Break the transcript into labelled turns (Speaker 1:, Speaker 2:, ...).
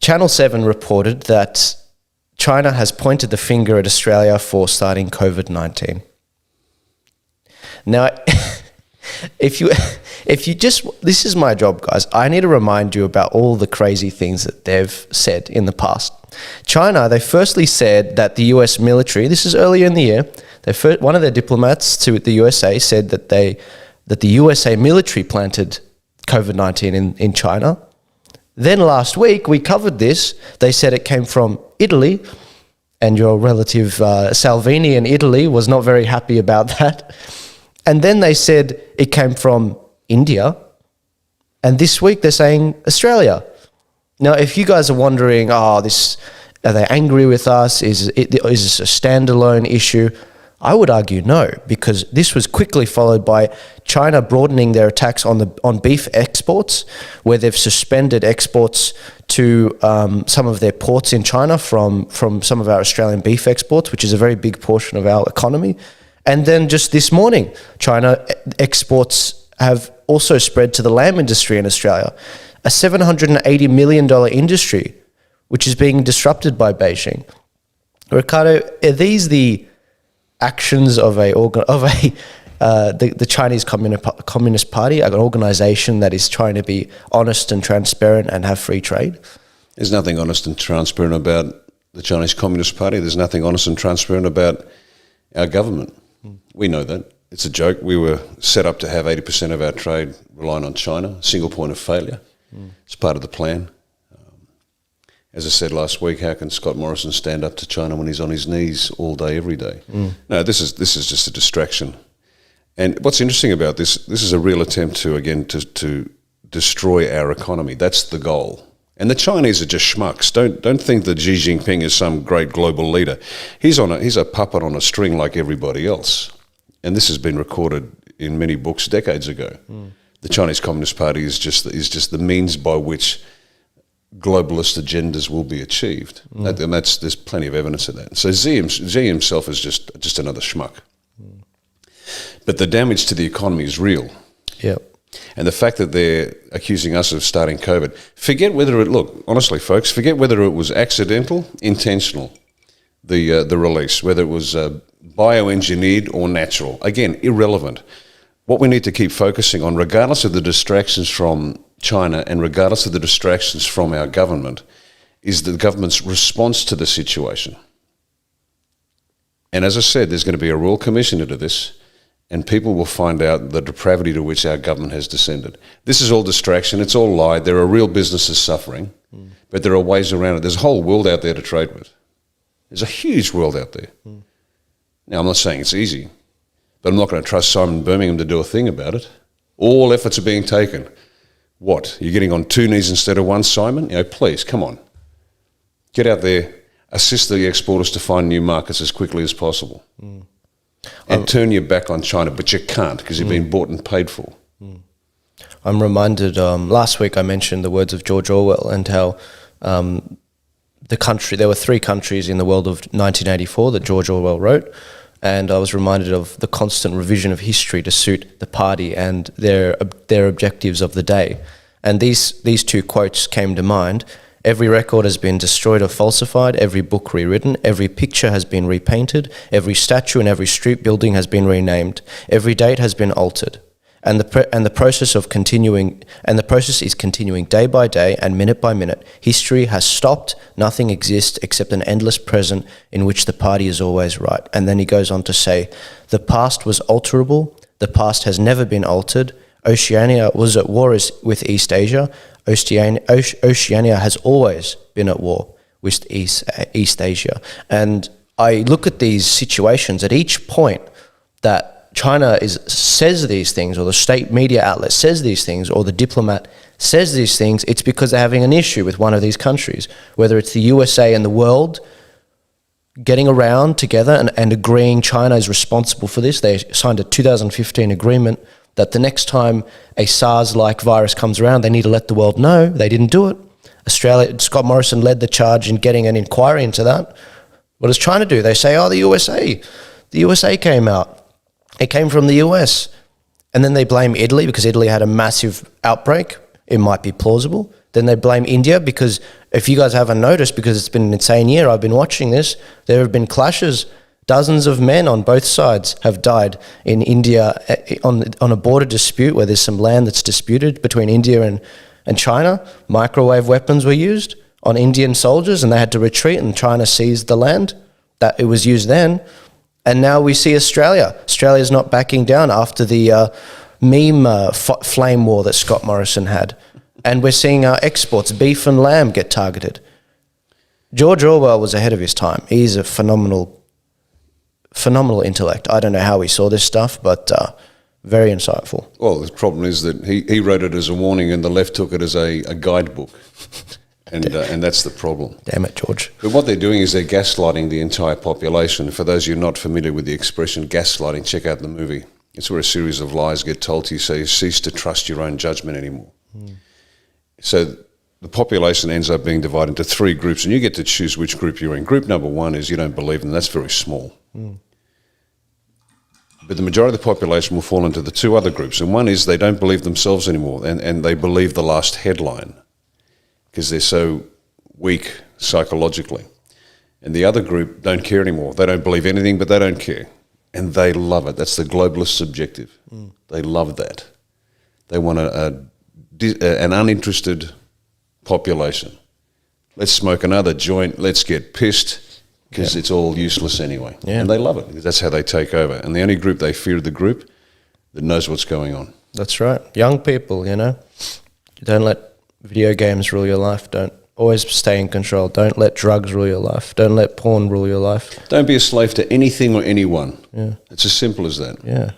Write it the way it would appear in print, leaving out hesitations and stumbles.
Speaker 1: Channel 7 reported that China has pointed the finger at Australia for starting COVID-19. Now, if you just, this is my job, guys. I need to remind you about all the crazy things that they've said in the past. China, they firstly said that the US military, this is earlier in the year, one of their diplomats to the USA said that the USA military planted COVID-19 in China. Then last week, we covered this. They said it came from Italy, and your relative Salvini in Italy was not very happy about that. And then they said it came from India. And this week they're saying Australia. Now, if you guys are wondering, are they angry with us? Is this a standalone issue? I would argue no, because this was quickly followed by China broadening their attacks on beef exports, where they've suspended exports to some of their ports in China from some of our Australian beef exports, which is a very big portion of our economy. And then just this morning, China exports have also spread to the lamb industry in Australia, a $780 million industry, which is being disrupted by Beijing. Riccardo, are these the actions of the Chinese Communist Party, an organization that is trying to be honest and transparent and have free trade?
Speaker 2: There's nothing honest and transparent about the Chinese Communist Party. There's nothing honest and transparent about our government. We know that. It's a joke. We were set up to have 80% of our trade relying on China, single point of failure. It's part of the plan. As I said last week, how can Scott Morrison stand up to China when he's on his knees all day, every day? No, this is just a distraction. And what's interesting about this is a real attempt to destroy our economy. That's the goal. And the Chinese are just schmucks. Don't think that Xi Jinping is some great global leader. He's a puppet on a string like everybody else. And this has been recorded in many books decades ago. The Chinese Communist Party is just the means by which globalist agendas will be achieved. And there's plenty of evidence of that. So Xi himself is just another schmuck. But the damage to the economy is real.
Speaker 1: Yep.
Speaker 2: And the fact that they're accusing us of starting COVID, honestly, folks, forget whether it was accidental, intentional, the release, whether it was bioengineered or natural. Again, irrelevant. What we need to keep focusing on, regardless of the distractions from China and regardless of the distractions from our government, is the government's response to the situation. And as I said, there's going to be a royal commission into this, and people will find out the depravity to which our government has descended. This is all distraction. It's all lie. There are real businesses suffering, but there are ways around it. There's a whole world out there to trade with. There's a huge world out there. Now, I'm not saying it's easy, but I'm not going to trust Simon Birmingham to do a thing about it. All efforts are being taken. What? You're getting on two knees instead of one, Simon? Please, come on. Get out there, assist the exporters to find new markets as quickly as possible. And turn your back on China, but you can't because you've been bought and paid for.
Speaker 1: I'm reminded, last week I mentioned the words of George Orwell and how there were 3 countries in the world of 1984 that George Orwell wrote, and I was reminded of the constant revision of history to suit the party and their objectives of the day. And these 2 quotes came to mind. Every record has been destroyed or falsified, every book rewritten, every picture has been repainted, every statue and every street building has been renamed, every date has been altered. And the process is continuing day by day and minute by minute. History has stopped. Nothing exists except an endless present in which the party is always right. And then he goes on to say, the past was alterable. The past has never been altered. Oceania was at war with East Asia. Oceania has always been at war with East Asia. And I look at these situations at each point that China says these things, or the state media outlet says these things, or the diplomat says these things, it's because they're having an issue with one of these countries, whether it's the USA and the world getting around together and agreeing China is responsible for this. They signed a 2015 agreement that the next time a SARS-like virus comes around, they need to let the world know. They didn't do it. Scott Morrison led the charge in getting an inquiry into that. What does China do? They say, the USA came out. It came from the US. And then they blame Italy because Italy had a massive outbreak. It might be plausible. Then they blame India because if you guys haven't noticed, because it's been an insane year, I've been watching this, there have been clashes. Dozens of men on both sides have died in India on a border dispute where there's some land that's disputed between India and China. Microwave weapons were used on Indian soldiers and they had to retreat, and China seized the land that it was used then. And now we see Australia. Australia's not backing down after the flame war that Scott Morrison had. And we're seeing our exports, beef and lamb, get targeted. George Orwell was ahead of his time. He's a phenomenal intellect. I don't know how he saw this stuff, but very insightful.
Speaker 2: Well, the problem is that he wrote it as a warning and the left took it as a guidebook. And that's the problem.
Speaker 1: Damn it, George.
Speaker 2: But what they're doing is they're gaslighting the entire population. For those of you not familiar with the expression gaslighting, check out the movie. It's where a series of lies get told to you, so you cease to trust your own judgment anymore. So the population ends up being divided into three groups, and you get to choose which group you're in. Group number one is you don't believe them. That's very small. But the majority of the population will fall into the two other groups, and one is they don't believe themselves anymore, and they believe the last headline because they're so weak psychologically. And the other group don't care anymore. They don't believe anything, but they don't care. And they love it. That's the globalist subjective. They love that. They want an uninterested population. Let's smoke another joint. Let's get pissed because it's all useless anyway. Yeah. And they love it because that's how they take over. And the only group they fear is the group that knows what's going on.
Speaker 1: That's right. Young people, you know. Don't let video games rule your life. Don't always stay in control. Don't let drugs rule your life. Don't let porn rule your life.
Speaker 2: Don't be a slave to anything or anyone.
Speaker 1: Yeah.
Speaker 2: It's as simple as that.
Speaker 1: Yeah.